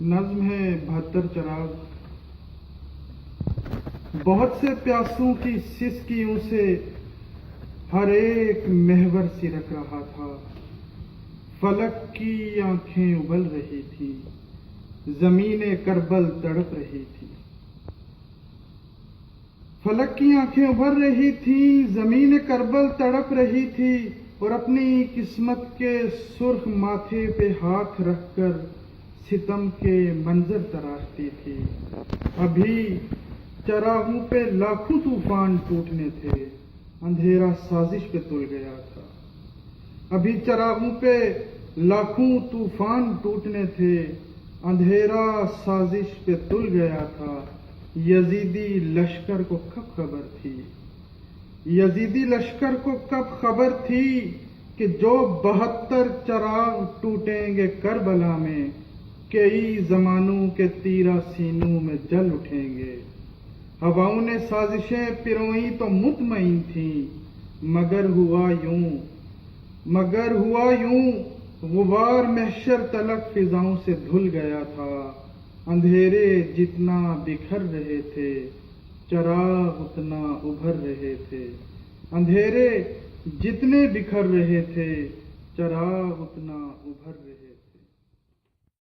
نظم ہے 72 چراغ۔ بہت سے پیاسوں کی سسکیوں سے ہر ایک محور سرک رہا تھا، فلک کی آنکھیں ابل رہی تھی، زمین کربل تڑپ رہی تھی۔ فلک کی آنکھیں ابھر رہی تھیں، زمین کربل تڑپ رہی تھی، اور اپنی قسمت کے سرخ ماتھے پہ ہاتھ رکھ کر ستم کے منظر تراشتی تھی۔ ابھی چراغوں پہ لاکھوں طوفان ٹوٹنے تھے، اندھیرا سازش پہ تل گیا تھا۔ ابھی چراغوں پہ لاکھوں طوفان ٹوٹنے تھے، اندھیرا سازش پہ تل گیا تھا۔ یزیدی لشکر کو کب خبر تھی، یزیدی لشکر کو کب خبر تھی کہ جو 72 چراغ ٹوٹیں گے کربلا میں، کئی زمانوں کے تیرا سینوں میں جل اٹھیں گے۔ ہواؤں نے سازشیں پروئیں تو مطمئن تھیں، مگر ہوا یوں غبار محشر تلک فضاؤں سے دھل گیا تھا۔ اندھیرے جتنا بکھر رہے تھے، چراغ اتنا ابھر رہے تھے۔ اندھیرے جتنے بکھر رہے تھے، چراغ اتنا ابھر رہے